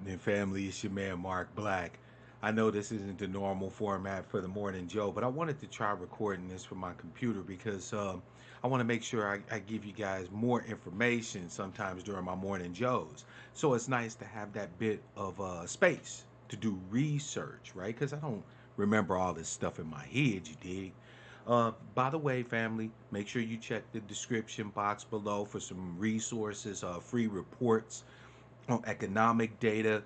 happening, family? It's your man, Mark Black. I know this isn't the normal format for the Morning Joe, but I wanted to try recording this from my computer because I want to make sure I give you guys more information sometimes during my Morning Joes. So it's nice to have that bit of space to do research, right? Because I don't remember all this stuff in my head, you dig? By the way, family, make sure you check the description box below for some resources, free reports on economic data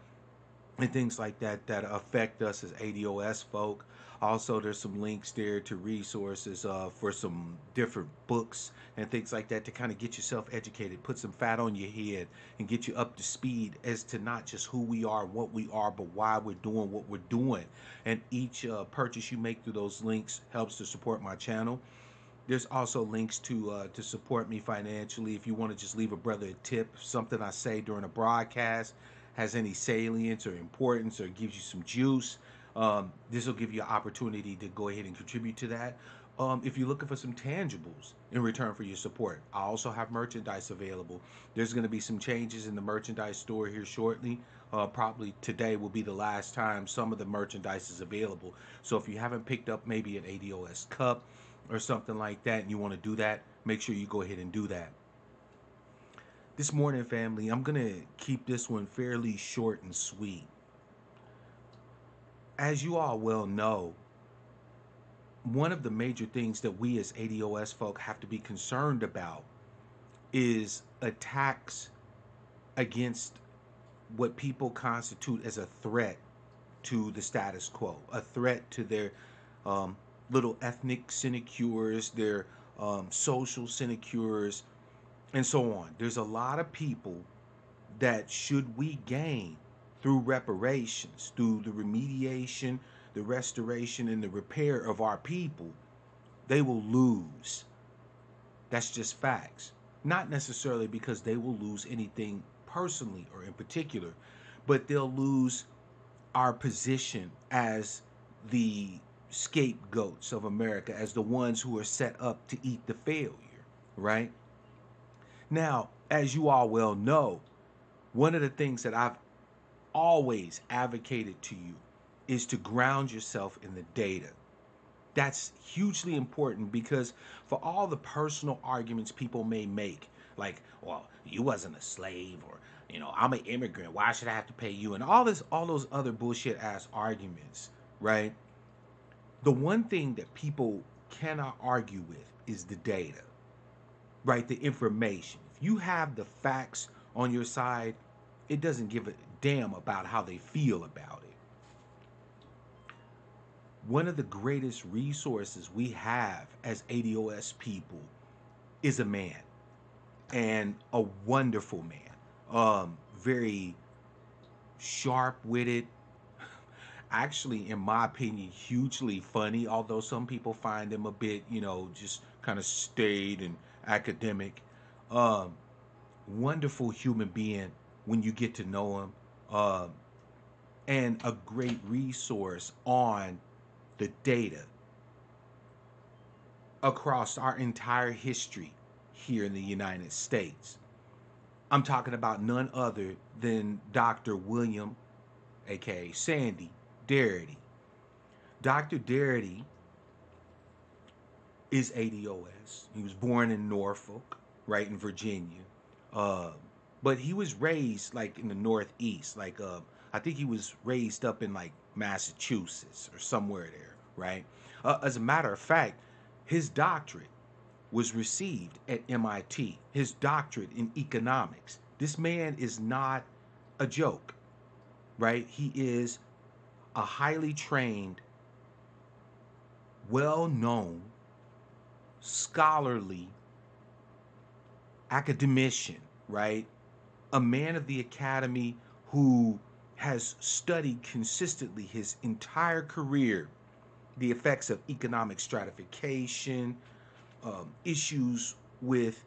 and things like that that affect us as ADOS folk. Also, there's some links there to resources for some different books and things like that to kind of get yourself educated, put some fat on your head, and get you up to speed as to not just who we are, what we are, but why we're doing what we're doing. And each purchase you make through those links helps to support my channel. There's also links to support me financially if you want to just leave a brother a tip. Something I say during a broadcast has any salience or importance or gives you some juice. This will give you an opportunity to go ahead and contribute to that. If you're looking for some tangibles in return for your support, I also have merchandise available. There's going to be some changes in the merchandise store here shortly. Probably today will be the last time some of the merchandise is available. So if you haven't picked up maybe an ADOS cup or something like that and you want to do that, make sure you go ahead and do that. This morning, family, I'm going to keep this one fairly short and sweet. As you all well know, one of the major things that we as ADOS folk have to be concerned about is attacks against what people constitute as a threat to the status quo, a threat to their um, little ethnic sinecures, their social sinecures, and so on. There's a lot of people that should we gain through reparations, through the remediation, the restoration, and the repair of our people, they will lose. That's just facts. Not necessarily because they will lose anything personally or in particular, but they'll lose our position as the scapegoats of America, as the ones who are set up to eat the failure, right? Now, as you all well know, one of the things that I've always advocated to you is to ground yourself in the data. That's hugely important because for all the personal arguments people may make, like, well, you wasn't a slave, or, I'm an immigrant, why should I have to pay you? And all those other bullshit ass arguments, right? The one thing that people cannot argue with is the data, right? The information. If you have the facts on your side, it doesn't give a damn about how they feel about it. One of the greatest resources we have as ADOS people is a man, and a wonderful man. Very sharp witted, actually, in my opinion, hugely funny, although some people find him a bit, just kind of staid and academic. Um, Wonderful human being when you get to know him, and a great resource on the data across our entire history here in the United States. I'm talking about none other than Dr. William, aka Sandy Darity. Dr. Darity is ADOS. He was born in Norfolk, right in Virginia. Uh, but he was raised like in the Northeast. Like I think he was raised up in like Massachusetts or somewhere there, right? As a matter of fact, his doctorate was received at MIT. His doctorate in economics. This man is not a joke, right? He is a highly trained, well known, scholarly academician, right? A man of the academy who has studied consistently his entire career the effects of economic stratification, issues with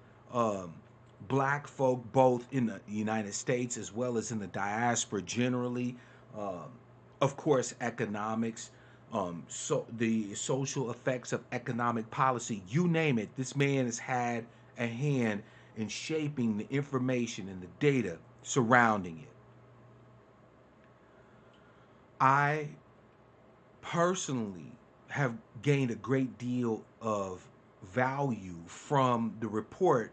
black folk, both in the United States as well as in the diaspora generally. Um, of course, economics, so the social effects of economic policy, you name it. This man has had a hand in shaping the information and the data surrounding it. I personally have gained a great deal of value from the report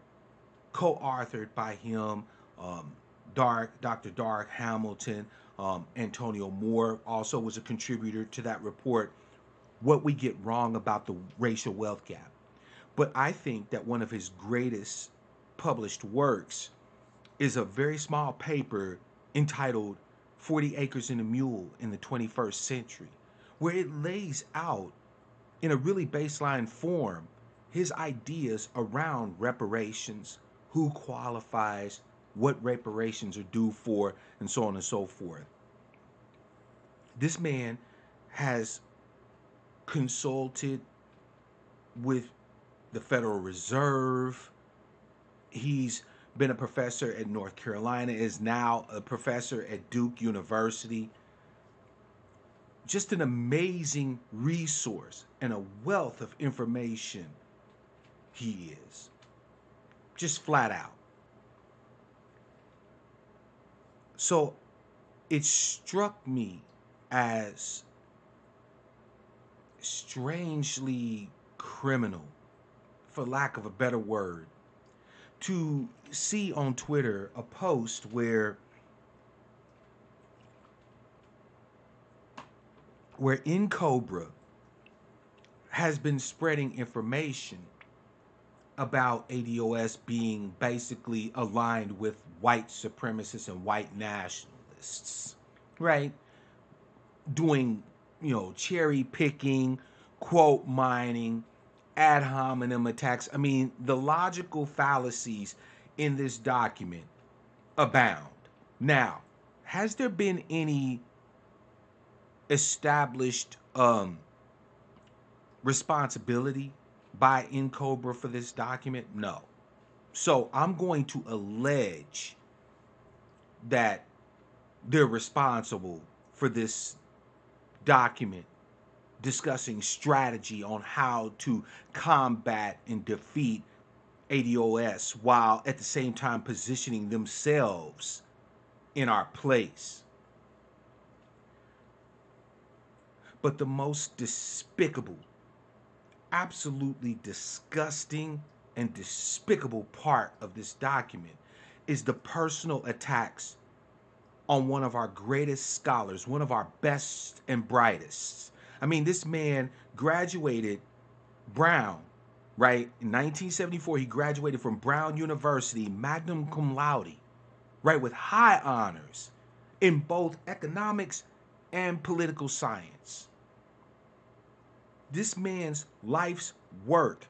co-authored by him, um, Dr. Dark Hamilton, Antonio Moore also was a contributor to that report. What we get wrong about the racial wealth gap. But I think that one of his greatest published works is a very small paper entitled 40 Acres and a Mule in the 21st Century, where it lays out in a really baseline form his ideas around reparations, who qualifies, what reparations are due for, and so on and so forth. This man has consulted with the Federal Reserve. He's been a professor at North Carolina, is now a professor at Duke University. Just an amazing resource and a wealth of information he is. Just flat out. So it struck me as strangely criminal, for lack of a better word, to see on Twitter a post where Cobra has been spreading information about ADOS being basically aligned with white supremacists and white nationalists, right? Doing, cherry picking, quote mining, ad hominem attacks. I mean, the logical fallacies in this document abound. Now, has there been any established responsibility by Cobra for this document? No. So I'm going to allege that they're responsible for this document discussing strategy on how to combat and defeat ADOS while at the same time positioning themselves in our place. But the most despicable, absolutely disgusting and despicable part of this document is the personal attacks on one of our greatest scholars, one of our best and brightest. I mean, this man graduated Brown, right? In 1974, he graduated from Brown University, magna cum laude, right, with high honors in both economics and political science. This man's life's work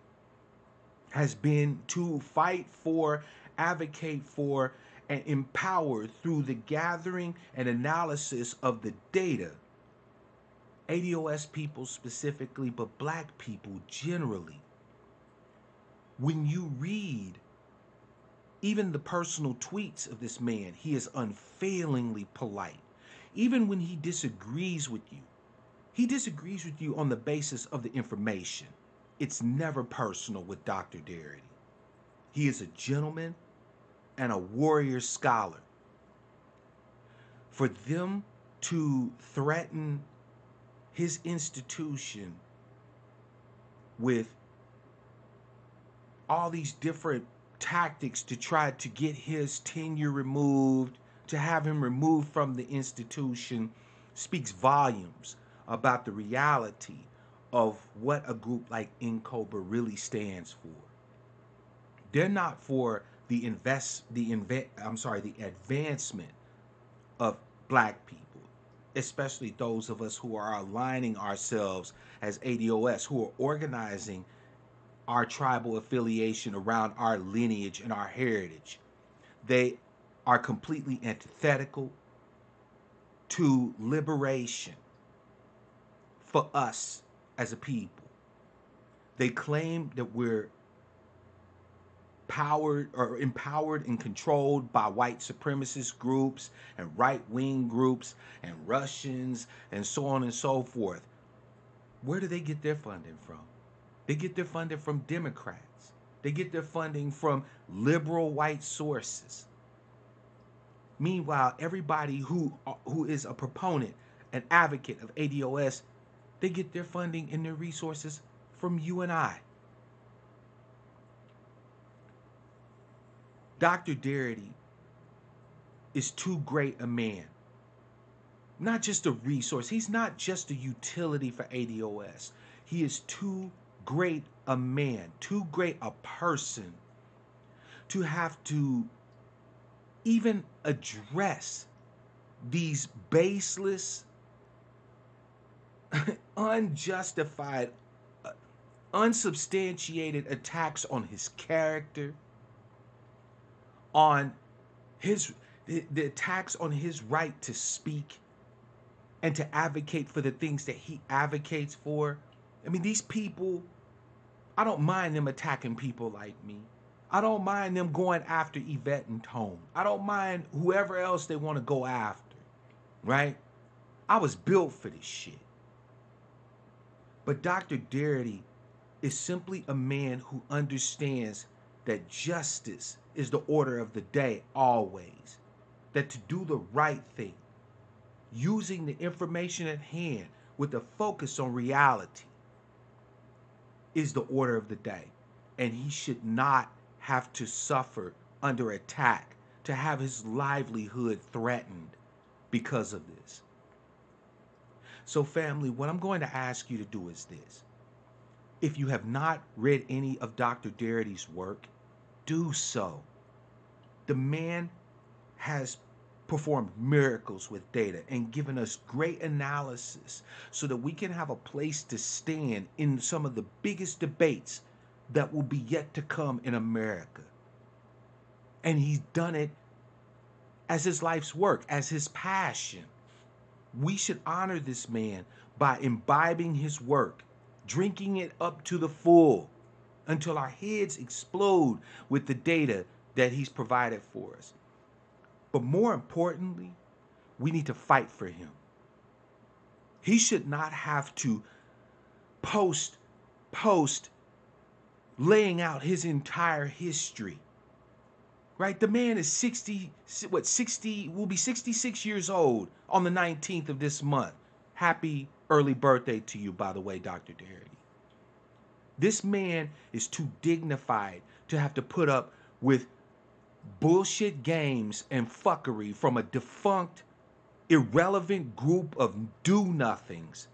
has been to fight for, advocate for, and empower through the gathering and analysis of the data, ADOS people specifically, but black people generally. When you read even the personal tweets of this man, he is unfailingly polite. Even when he disagrees with you on the basis of the information. It's never personal with Dr. Darity. He is a gentleman and a warrior scholar. For them to threaten his institution with all these different tactics to try to get his tenure removed, to have him removed from the institution, speaks volumes about the reality of what a group like Cobra really stands for. They're not for the advancement of black people, especially those of us who are aligning ourselves as ADOS, who are organizing our tribal affiliation around our lineage and our heritage. They are completely antithetical to liberation for us as a people. They claim that we're empowered and controlled by white supremacist groups and right-wing groups and Russians and so on and so forth. Where do they get their funding from? They get their funding from Democrats. They get their funding from liberal white sources. Meanwhile, everybody who is a proponent an advocate of ADOS, they get their funding and their resources from you and I. Dr. Darity is too great a man. Not just a resource. He's not just a utility for ADOS. He is too great a man, too great a person to have to even address these baseless, unjustified, unsubstantiated attacks on his character, on the attacks on his right to speak and to advocate for the things that he advocates for. I mean, these people, I don't mind them attacking people like me. I don't mind them going after Yvette and Tone. I don't mind whoever else they want to go after, right? I was built for this shit. But Dr. Darity is simply a man who understands that justice is the order of the day always. That to do the right thing, using the information at hand with a focus on reality, is the order of the day. And he should not have to suffer under attack, to have his livelihood threatened because of this. So family, what I'm going to ask you to do is this. If you have not read any of Dr. Darity's work, do so. The man has performed miracles with data and given us great analysis so that we can have a place to stand in some of the biggest debates that will be yet to come in America. And he's done it as his life's work, as his passion. We should honor this man by imbibing his work, drinking it up to the full until our heads explode with the data that he's provided for us. But more importantly, we need to fight for him. He should not have to post laying out his entire history. Right? The man is 60, will be 66 years old on the 19th of this month. Happy early birthday to you, by the way, Dr. Darity. This man is too dignified to have to put up with bullshit games and fuckery from a defunct, irrelevant group of do-nothings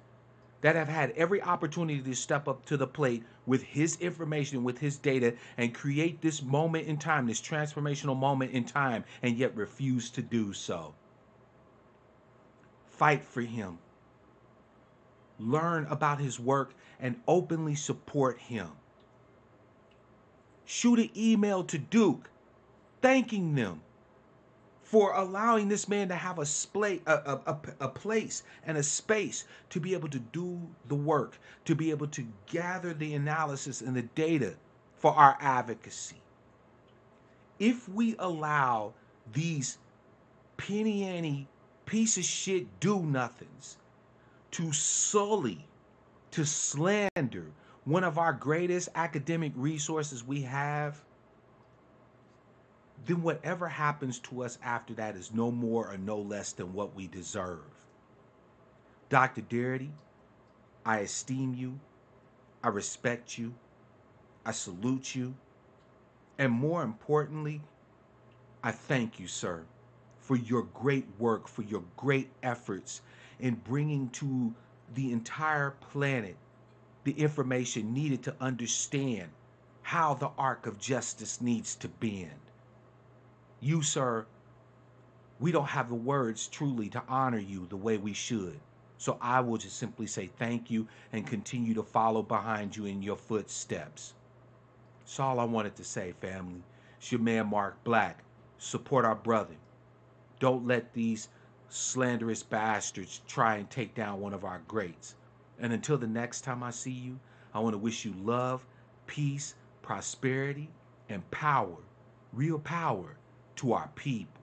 that have had every opportunity to step up to the plate with his information, with his data, and create this moment in time, this transformational moment in time, and yet refuse to do so. Fight for him. Learn about his work and openly support him. Shoot an email to Duke thanking them for allowing this man to have a place and a space to be able to do the work, to be able to gather the analysis and the data for our advocacy. If we allow these penny ante piece of shit do-nothings to sully, to slander one of our greatest academic resources we have, then whatever happens to us after that is no more or no less than what we deserve. Dr. Darity, I esteem you, I respect you, I salute you, and more importantly, I thank you, sir, for your great work, for your great efforts in bringing to the entire planet the information needed to understand how the arc of justice needs to bend. You, sir, we don't have the words truly to honor you the way we should. So I will just simply say thank you and continue to follow behind you in your footsteps. That's all I wanted to say, family. It's your man, Mark Black. Support our brother. Don't let these slanderous bastards try and take down one of our greats. And until the next time I see you, I want to wish you love, peace, prosperity, and power, real power, to our people.